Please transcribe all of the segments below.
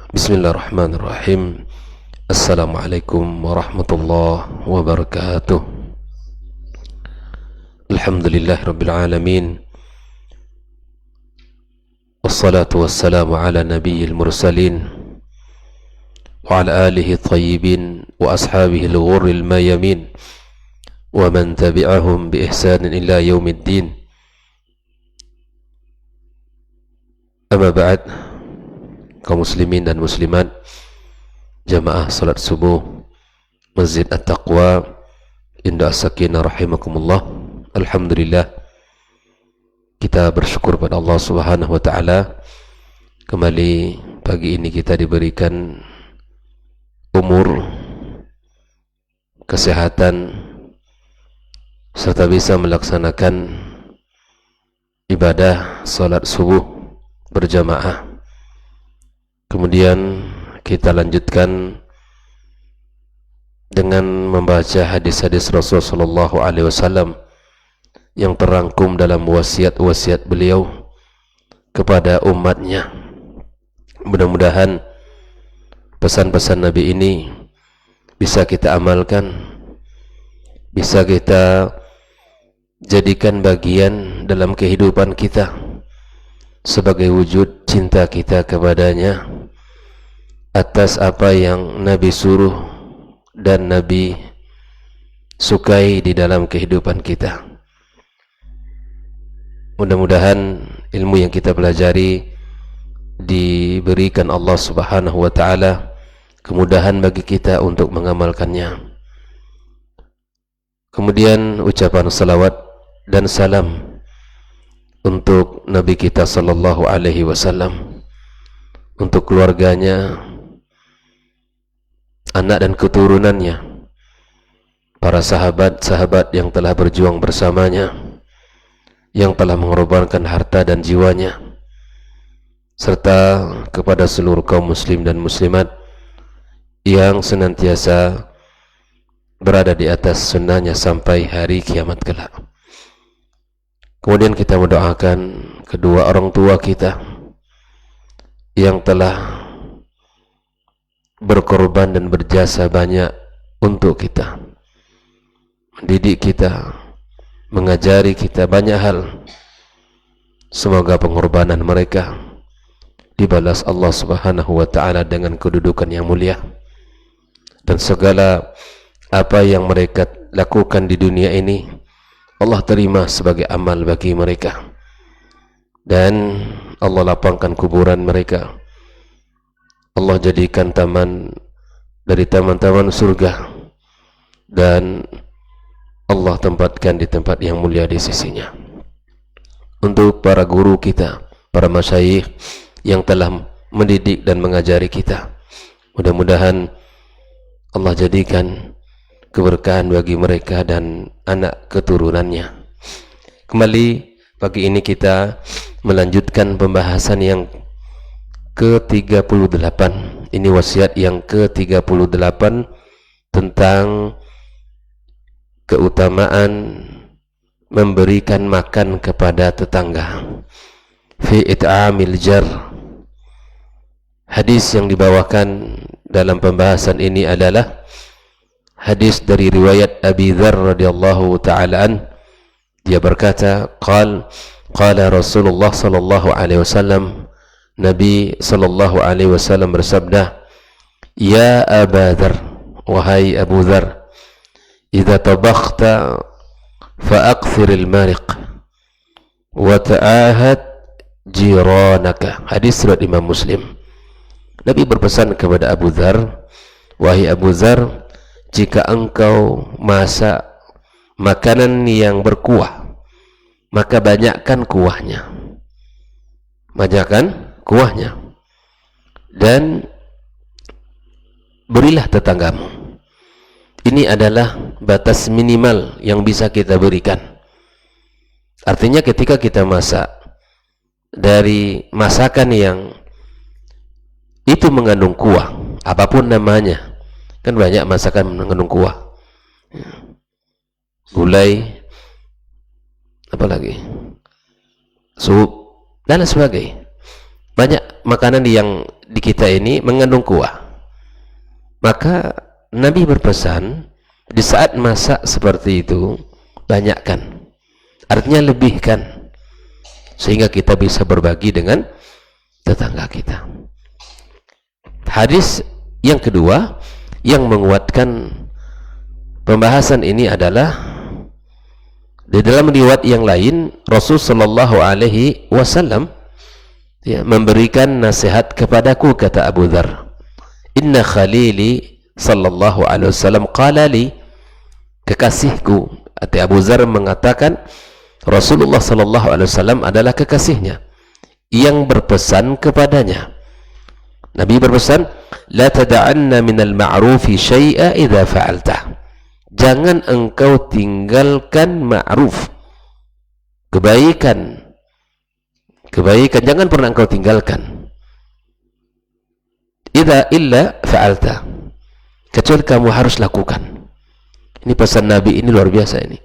Bismillahirrahmanirrahim. Assalamualaikum warahmatullahi wabarakatuh. Alhamdulillahirabbil alamin. Wassalatu wassalamu ala nabiyil mursalin wa ala alihi thayyibin wa ashabihi al-ghurril mayamin wa man tabi'ahum bi ihsanin ila yaumiddin. Amma ba'd. Kaum muslimin dan muslimat, jamaah salat subuh Masjid At-Taqwa Indah Sakinah rahimakumullah. Alhamdulillah, kita bersyukur pada Allah Subhanahu wa taala, kembali pagi ini kita diberikan umur, kesehatan, serta bisa melaksanakan ibadah salat subuh berjamaah. Kemudian kita lanjutkan dengan membaca hadis-hadis Rasulullah SAW yang terangkum dalam wasiat-wasiat beliau kepada umatnya. Mudah-mudahan pesan-pesan Nabi ini bisa kita amalkan, bisa kita jadikan bagian dalam kehidupan kita sebagai wujud cinta kita kepadanya atas apa yang Nabi suruh dan Nabi sukai di dalam kehidupan kita. Mudah-mudahan ilmu yang kita pelajari diberikan Allah Subhanahu wa taala kemudahan bagi kita untuk mengamalkannya. Kemudian ucapan salawat dan salam untuk Nabi kita sallallahu alaihi wasallam, untuk keluarganya, anak dan keturunannya, para sahabat-sahabat yang telah berjuang bersamanya, yang telah mengorbankan harta dan jiwanya, serta kepada seluruh kaum muslim dan muslimat yang senantiasa berada di atas sunnahnya sampai hari kiamat kelak. Kemudian kita mendoakan kedua orang tua kita yang telah berkorban dan berjasa banyak untuk kita, mendidik kita, mengajari kita banyak hal. Semoga pengorbanan mereka dibalas Allah Subhanahu wa taala dengan kedudukan yang mulia, dan segala apa yang mereka lakukan di dunia ini Allah terima sebagai amal bagi mereka, dan Allah lapangkan kuburan mereka. Allah jadikan taman dari taman-taman surga, dan Allah tempatkan di tempat yang mulia di sisinya. Untuk para guru kita, para masyayikh yang telah mendidik dan mengajari kita, mudah-mudahan Allah jadikan keberkahan bagi mereka dan anak keturunannya. Kembali pagi ini kita melanjutkan pembahasan yang ke-38. Ini wasiat yang ke-38 tentang keutamaan memberikan makan kepada tetangga. Fi it'amil jar. Hadis yang dibawakan dalam pembahasan ini adalah hadis dari riwayat Abi Dzar radhiyallahu taala an. Dia berkata, qala Rasulullah sallallahu alaihi wasallam, Nabi sallallahu alaihi wasallam bersabda, ya Aba Dzar, wahai Abu Dzar, idza tabakhta fa'akthiril mariq wa ta'ahad jiranaka. Hadis riwayat Imam Muslim. Nabi berpesan kepada Abu Dzar, wahai Abu Dzar, jika engkau masak makanan yang berkuah, maka banyakkan kuahnya. Banyakkan kuahnya. Dan berilah tetanggamu. Ini adalah batas minimal yang bisa kita berikan. Artinya ketika kita masak dari masakan yang itu mengandung kuah, apapun namanya, kan banyak masakan mengandung kuah, gulai, apa lagi, sup dan sebagainya. Banyak makanan yang di kita ini mengandung kuah. Maka Nabi berpesan di saat masak seperti itu, banyakkan, artinya lebihkan, sehingga kita bisa berbagi dengan tetangga kita. Hadis yang kedua yang menguatkan pembahasan ini adalah di dalam riwayat yang lain Rasul sallallahu alaihi wasallam memberikan nasihat kepadaku, kata Abu Dzar, inna khalili sallallahu alaihi wasallam qala li, kekasihku, atau Abu Dzar mengatakan Rasulullah sallallahu alaihi wasallam adalah kekasihnya yang berpesan kepadanya. Nabi berpesan, la tada'anna minal ma'rufi syai'a idza fa'alta, jangan engkau tinggalkan ma'ruf, kebaikan jangan pernah engkau tinggalkan, idza illa fa'alta, kecuali kamu harus lakukan. Ini pesan Nabi, ini luar biasa ini.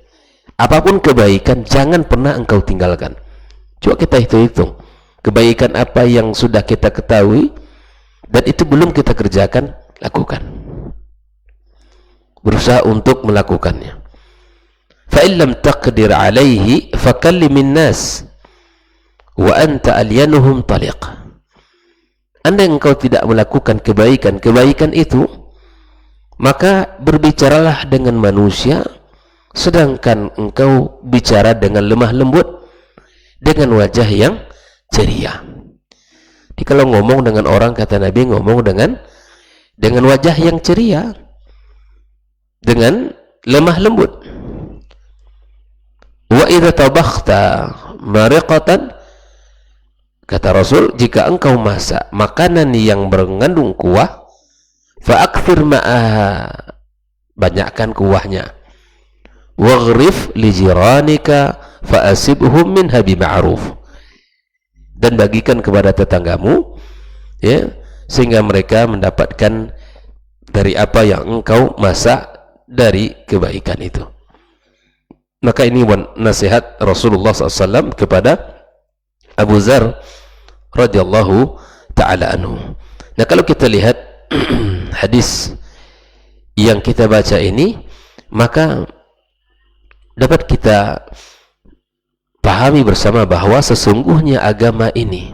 Apapun kebaikan jangan pernah engkau tinggalkan. Coba kita hitung kebaikan apa yang sudah kita ketahui dan itu belum kita kerjakan, lakukan, berusaha untuk melakukannya. Fa in lam taqdir alaihi fakallimin nas wa anta alyanuhum taliq. Andai engkau tidak melakukan kebaikan itu, maka berbicaralah dengan manusia sedangkan engkau bicara dengan lemah lembut, dengan wajah yang ceria. Jadi kalau ngomong dengan orang, kata Nabi, ngomong dengan wajah yang ceria, dengan lemah lembut. Wa idza tabakhta mariqatan, kata Rasul, jika engkau masak makanan yang mengandung kuah, fa akthir ma'aha, banyakkan kuahnya. Waghrif li jiranika fa asibhum minha bima'ruf, dan bagikan kepada tetanggamu, ya, sehingga mereka mendapatkan dari apa yang engkau masak dari kebaikan itu. Maka ini nasihat Rasulullah SAW kepada Abu Dzar radhiyallahu ta'ala anhu. Nah, kalau kita lihat hadis yang kita baca ini, maka dapat kita pahami bersama bahwa sesungguhnya agama ini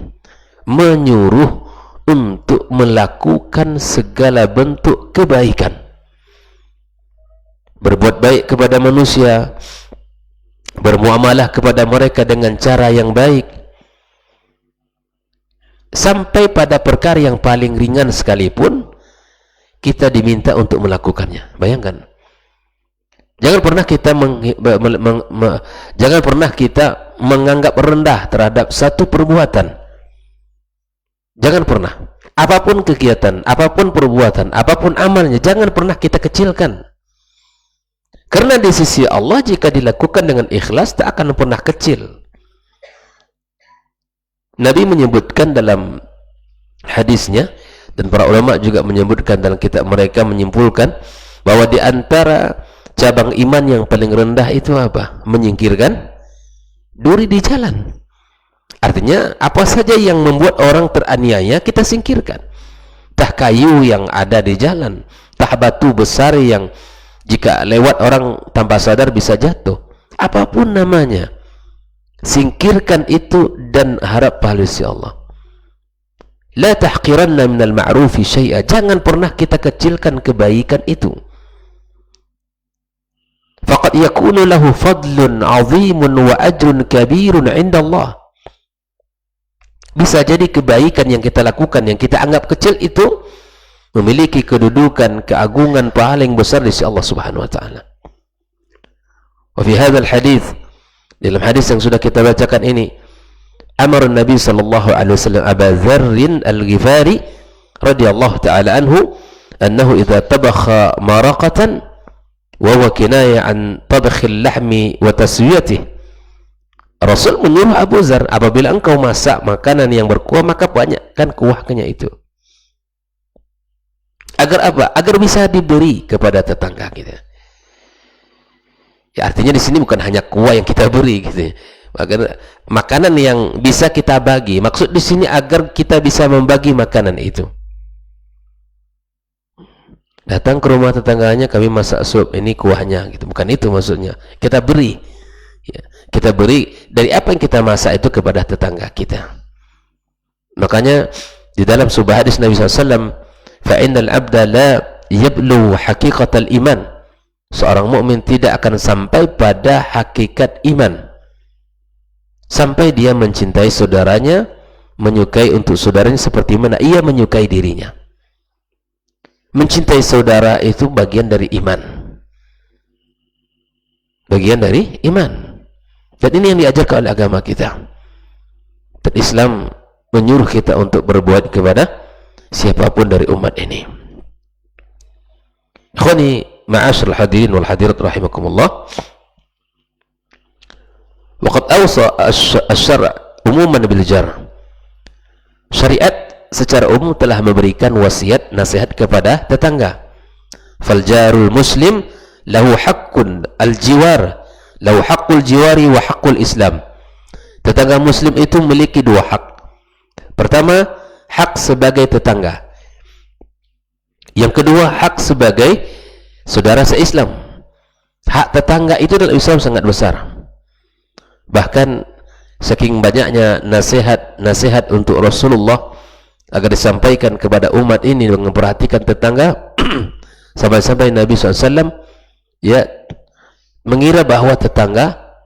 menyuruh untuk melakukan segala bentuk kebaikan, berbuat baik kepada manusia, bermuamalah kepada mereka dengan cara yang baik, sampai pada perkara yang paling ringan sekalipun kita diminta untuk melakukannya. Bayangkan, jangan pernah kita menganggap rendah terhadap satu perbuatan. Jangan pernah, apapun kegiatan, apapun perbuatan, apapun amalnya, jangan pernah kita kecilkan. Karena di sisi Allah jika dilakukan dengan ikhlas tak akan pernah kecil. Nabi menyebutkan dalam hadisnya, dan para ulama juga menyebutkan dalam kitab mereka, menyimpulkan bahwa di antara cabang iman yang paling rendah itu apa? Menyingkirkan duri di jalan. Artinya apa saja yang membuat orang teraniaya kita singkirkan. Tah kayu yang ada di jalan, tah batu besar yang jika lewat orang tanpa sadar bisa jatuh, apapun namanya, singkirkan itu dan harap pahala si Allah. La tahqiranna minal ma'rufi syai'a, jangan pernah kita kecilkan kebaikan itu. Faqad yakunu lahu fadlun 'azimun wa ajrun kabirun 'inda Allah. Bisa jadi kebaikan yang kita lakukan, yang kita anggap kecil itu memiliki kedudukan, keagungan, pahala yang besar di sisi Allah Subhanahu wa taala. Wa fi hadzal hadits, dalam hadis yang sudah kita bacakan ini, amar Nabi sallallahu alaihi wasallam Abu Dzar al-Ghifari radhiyallahu taala anhu annahu idza tabakha maraqatan wa huwa kinaya an tabkh al-lahmi wa taswiyatihi. Rasul menyuruh Abu Dzar, apabila engkau masak makanan yang berkuah, maka banyakkan kuahnya itu. Agar apa? Agar bisa diberi kepada tetangga kita. Ya, artinya di sini bukan hanya kuah yang kita beri gitu. Makanan yang bisa kita bagi. Maksud di sini agar kita bisa membagi makanan itu. Datang ke rumah tetangganya, kami masak sup, ini kuahnya gitu. Bukan itu maksudnya. Kita beri. Ya, kita beri dari apa yang kita masak itu kepada tetangga kita. Makanya di dalam sebuah hadis Nabi SAW, fa innal abda la yablu haqiqatal iman. Seorang mukmin tidak akan sampai pada hakikat iman sampai dia mencintai saudaranya, menyukai untuk saudaranya seperti mana ia menyukai dirinya. Mencintai saudara itu bagian dari iman, bagian dari iman. Dan ini yang diajarkan oleh agama kita. Dan Islam menyuruh kita untuk berbuat kepada siapapun dari umat ini. Ikhwani ma'asyiral hadirin wal hadirat rahimakumullah. Waqad awsa asy-syar' umuman bil jar. Syariat secara umum telah memberikan wasiat nasihat kepada tetangga. Fal jarul muslim lahu haqqun al-jiwar, lahu haqqul jiwari wa haqqul islam. Tetangga muslim itu memiliki dua hak. Pertama, hak sebagai tetangga. Yang kedua, hak sebagai saudara se-Islam. Hak tetangga itu dalam Islam sangat besar. Bahkan saking banyaknya nasihat untuk Rasulullah agar disampaikan kepada umat ini dengan memperhatikan tetangga, sampai-sampai Nabi SAW ya mengira bahwa tetangga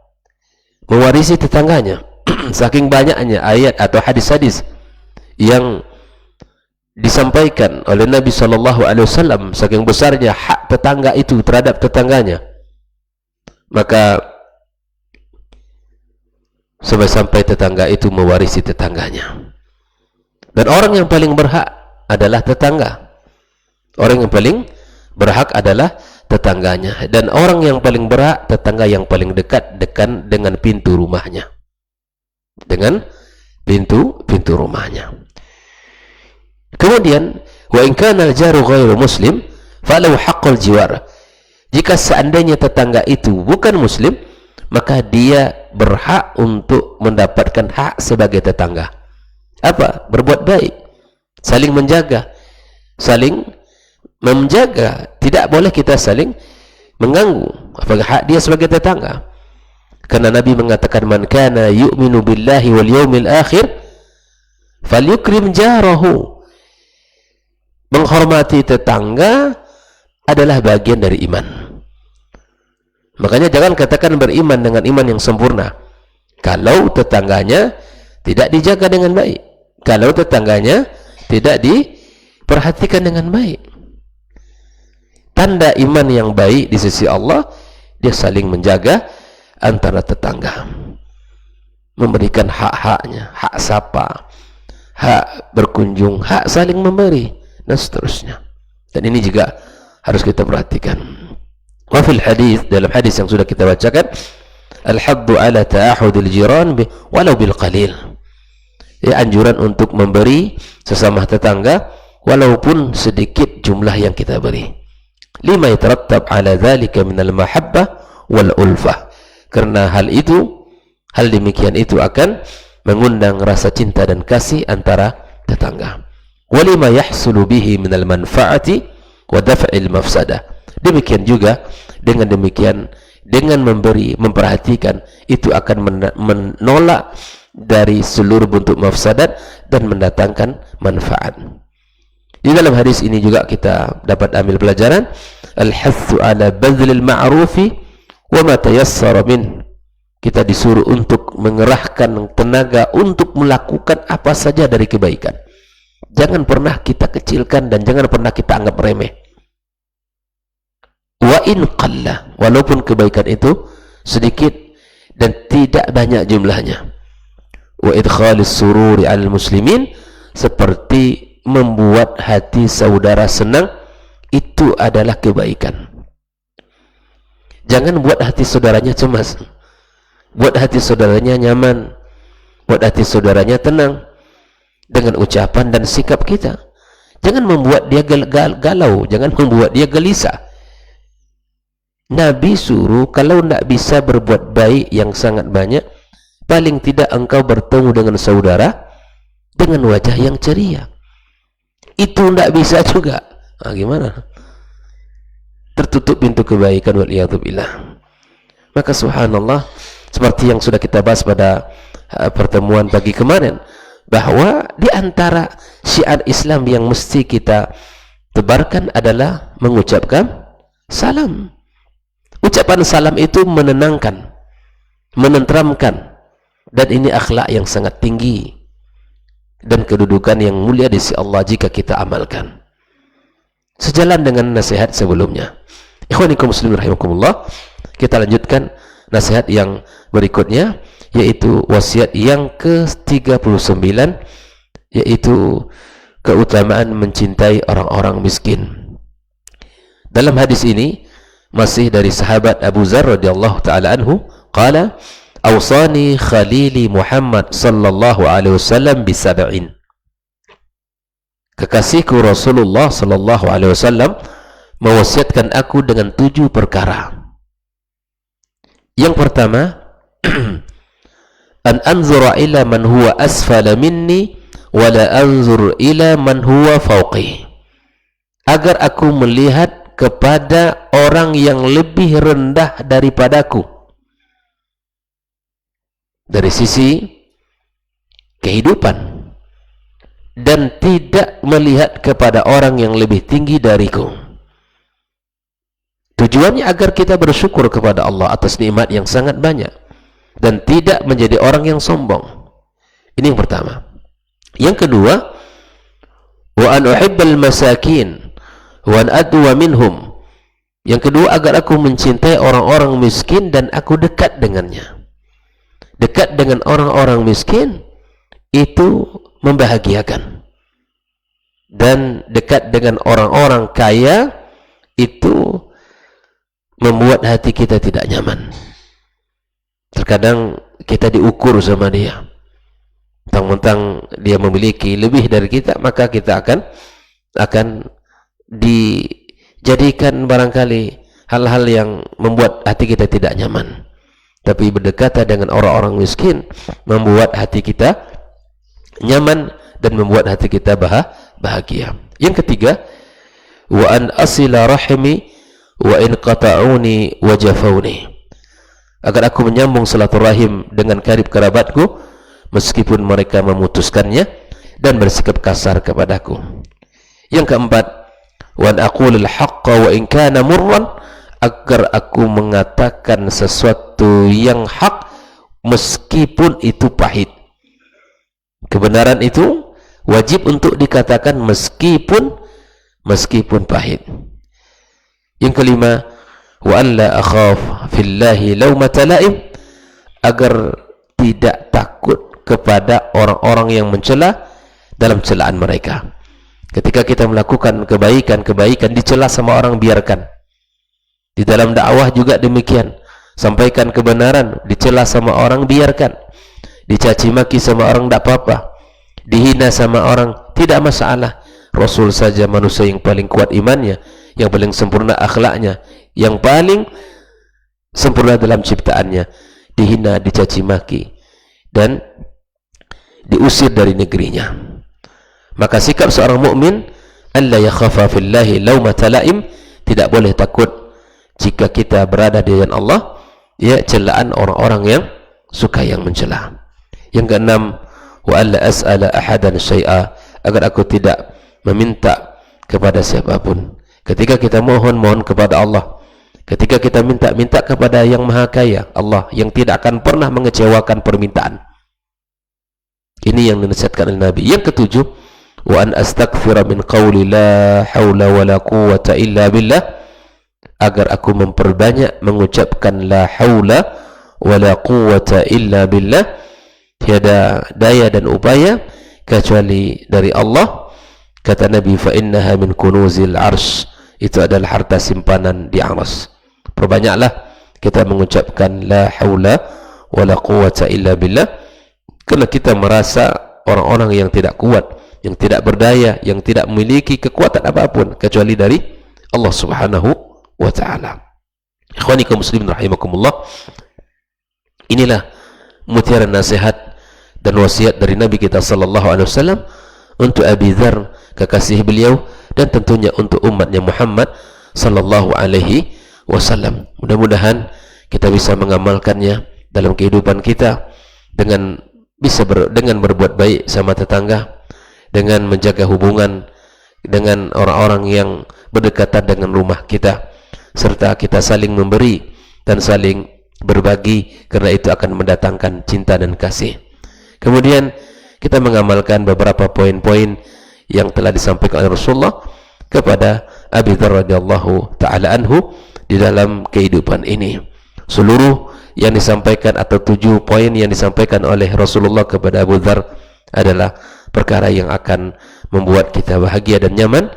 mewarisi tetangganya. Saking banyaknya ayat atau hadis-hadis yang disampaikan oleh Nabi SAW, saking besarnya hak tetangga itu terhadap tetangganya, maka sampai-sampai tetangga itu mewarisi tetangganya. Dan orang yang paling berhak adalah tetangga. Orang yang paling berhak adalah tetangganya. Dan orang yang paling berhak, tetangga yang paling dekat dengan pintu rumahnya. Dengan pintu rumahnya. Kemudian, wa in kana al-jaru ghairu muslim falahu haqqul jiwar. Jika seandainya tetangga itu bukan muslim, maka dia berhak untuk mendapatkan hak sebagai tetangga. Apa? Berbuat baik, saling menjaga, saling menjaga. Tidak boleh kita saling mengganggu apakah hak dia sebagai tetangga. Karena Nabi mengatakan, man kana yu'minu billahi wal yawmil akhir falyukrim jarahu. Menghormati tetangga adalah bagian dari iman. Makanya jangan katakan beriman dengan iman yang sempurna kalau tetangganya tidak dijaga dengan baik, kalau tetangganya tidak diperhatikan dengan baik. Tanda iman yang baik di sisi Allah, dia saling menjaga antara tetangga, memberikan hak-haknya, hak sapa, hak berkunjung, hak saling memberi, dan seterusnya. Dan ini juga harus kita perhatikan. Wa fil hadis, dalam hadis yang sudah kita bacakan, al-haddu ala ta'ahudil jiran walau bil qalil. Ya, anjuran untuk memberi sesama tetangga walaupun sedikit jumlah yang kita beri. Lima yatarattab ala dzalika minal mahabbah wal ulfah. Karena hal demikian itu akan mengundang rasa cinta dan kasih antara tetangga. Walima yahsulu bihi minal manfaati wa daf'il mafsadah. Demikian juga dengan memberi, memperhatikan, itu akan menolak dari seluruh bentuk mafsadat dan mendatangkan manfaat. Di dalam hadis ini juga kita dapat ambil pelajaran al-hathu ala badlil ma'rufi wa ma tayassara min. Kita disuruh untuk mengerahkan tenaga untuk melakukan apa saja dari kebaikan. Jangan pernah kita kecilkan dan jangan pernah kita anggap remeh. Wa in qalla, walaupun kebaikan itu sedikit dan tidak banyak jumlahnya. Wa idkhalis sururi 'alal muslimin, seperti membuat hati saudara senang, itu adalah kebaikan. Jangan buat hati saudaranya cemas. Buat hati saudaranya nyaman, buat hati saudaranya tenang dengan ucapan dan sikap kita. Jangan membuat dia galau, jangan membuat dia gelisah. Nabi suruh kalau tidak bisa berbuat baik yang sangat banyak, paling tidak engkau bertemu dengan saudara dengan wajah yang ceria. Itu tidak bisa juga. Gimana? Tertutup pintu kebaikan, waliyadzubillah. Maka subhanallah, seperti yang sudah kita bahas pada pertemuan pagi kemarin, bahwa di antara syiar Islam yang mesti kita tebarkan adalah mengucapkan salam. Ucapan salam itu menenangkan, menenteramkan, dan ini akhlak yang sangat tinggi dan kedudukan yang mulia di sisi Allah jika kita amalkan. Sejalan dengan nasihat sebelumnya. Ikhwanikum muslimin rahimakumullah, kita lanjutkan nasihat yang berikutnya, yaitu wasiat yang ke-39, yaitu keutamaan mencintai orang-orang miskin. Dalam hadis ini masih dari sahabat Abu Dzar radhiyallahu taala anhu, qala awsani khalili Muhammad sallallahu alaihi wasallam bisab'in. Kekasihku Rasulullah sallallahu alaihi wasallam mewasiatkan aku dengan 7 perkara. Yang pertama, an anzura ila man huwa asfala minni wa la anzur ila man huwa fawqi. Agar aku melihat kepada orang yang lebih rendah daripadaku dari sisi kehidupan, dan tidak melihat kepada orang yang lebih tinggi dariku. Tujuannya agar kita bersyukur kepada Allah atas nikmat yang sangat banyak dan tidak menjadi orang yang sombong. Ini yang pertama. Yang kedua, wa an uhibbal masakin wa an adwa minhum. Yang kedua, agar aku mencintai orang-orang miskin dan aku dekat dengannya. Dekat dengan orang-orang miskin itu membahagiakan, dan dekat dengan orang-orang kaya itu membuat hati kita tidak nyaman. Terkadang kita diukur sama dia, mentang-mentang dia memiliki lebih dari kita, maka kita akan dijadikan barangkali hal-hal yang membuat hati kita tidak nyaman. Tapi berdekatan dengan orang-orang miskin membuat hati kita nyaman dan membuat hati kita bahagia. Yang ketiga, wa an asila rahimi wa in qata'uni wa jafawni. Agar aku menyambung silaturahim dengan karib kerabatku meskipun mereka memutuskannya dan bersikap kasar kepadaku. Yang keempat, wa an aqulul haqqa wa in kana murran. Agar aku mengatakan sesuatu yang hak meskipun itu pahit. Kebenaran itu wajib untuk dikatakan meskipun pahit. Yang kelima, wa an la akhaf fillahi laumata laim. Agar tidak takut kepada orang-orang yang mencela dalam celaan mereka. Ketika kita melakukan kebaikan dicela sama orang, biarkan. Di dalam dakwah juga demikian. Sampaikan kebenaran, dicela sama orang, biarkan. Dicaci maki sama orang, tidak apa-apa. Dihina sama orang, tidak masalah. Rasul saja manusia yang paling kuat imannya, yang paling sempurna akhlaknya, yang paling sempurna dalam ciptaannya, dihina, dicaci maki, dan diusir dari negerinya. Maka sikap seorang mukmin, alla yakhafa fillahi laumata laim, tidak boleh takut jika kita berada di jalan Allah, ya, celaan orang-orang yang suka yang mencela. Yang keenam, wa alla as'ala ahadan syai'a. Agar aku tidak meminta kepada siapapun. Ketika kita mohon kepada Allah, ketika kita minta kepada yang maha kaya, Allah, yang tidak akan pernah mengecewakan permintaan. Ini yang dinasihatkan oleh Nabi. Yang ketujuh, wa an astaghfira min qawli la hawla wa la quwwata illa billah. Agar aku memperbanyak mengucapkan la haula wa la quwwata illa billah, tiada daya dan upaya kecuali dari Allah. Kata Nabi, fa innaha min kunuzil arsy. Itu adalah harta simpanan di arsy. Perbanyaklah kita mengucapkan la haula wa la quwwata illa billah, karena kita merasa orang-orang yang tidak kuat, yang tidak berdaya, yang tidak memiliki kekuatan apapun kecuali dari Allah Subhanahu wa ta'ala. Ikhwani kaum muslimin rahimakumullah, inilah mutiara nasihat dan wasiat dari Nabi kita sallallahu alaihi wasallam untuk Abi Dzar, kekasih beliau, dan tentunya untuk umatnya Muhammad sallallahu alaihi wasallam. Mudah-mudahan kita bisa mengamalkannya dalam kehidupan kita dengan dengan berbuat baik sama tetangga, dengan menjaga hubungan dengan orang-orang yang berdekatan dengan rumah kita, serta kita saling memberi dan saling berbagi, karena itu akan mendatangkan cinta dan kasih. Kemudian kita mengamalkan beberapa poin-poin yang telah disampaikan oleh Rasulullah kepada Abi Dzar radhiyallahu taala anhu di dalam kehidupan ini. Seluruh yang disampaikan atau 7 poin yang disampaikan oleh Rasulullah kepada Abu Dzar adalah perkara yang akan membuat kita bahagia dan nyaman,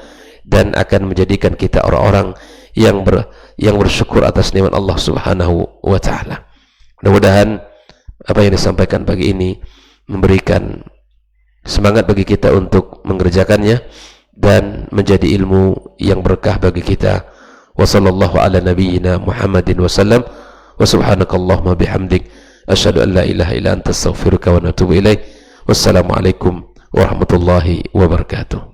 dan akan menjadikan kita orang-orang yang bersyukur atas nikmat Allah Subhanahu wa taala. Mudah-mudahan apa yang disampaikan pagi ini memberikan semangat bagi kita untuk mengerjakannya dan menjadi ilmu yang berkah bagi kita. Wa sallallahu ala nabiyyina Muhammadin wa sallam, wa subhanakallahumma bihamdik asyhadu an la ilaha illa anta astaghfiruka wa atubu ilaik. Wassalamu alaikum warahmatullahi wabarakatuh.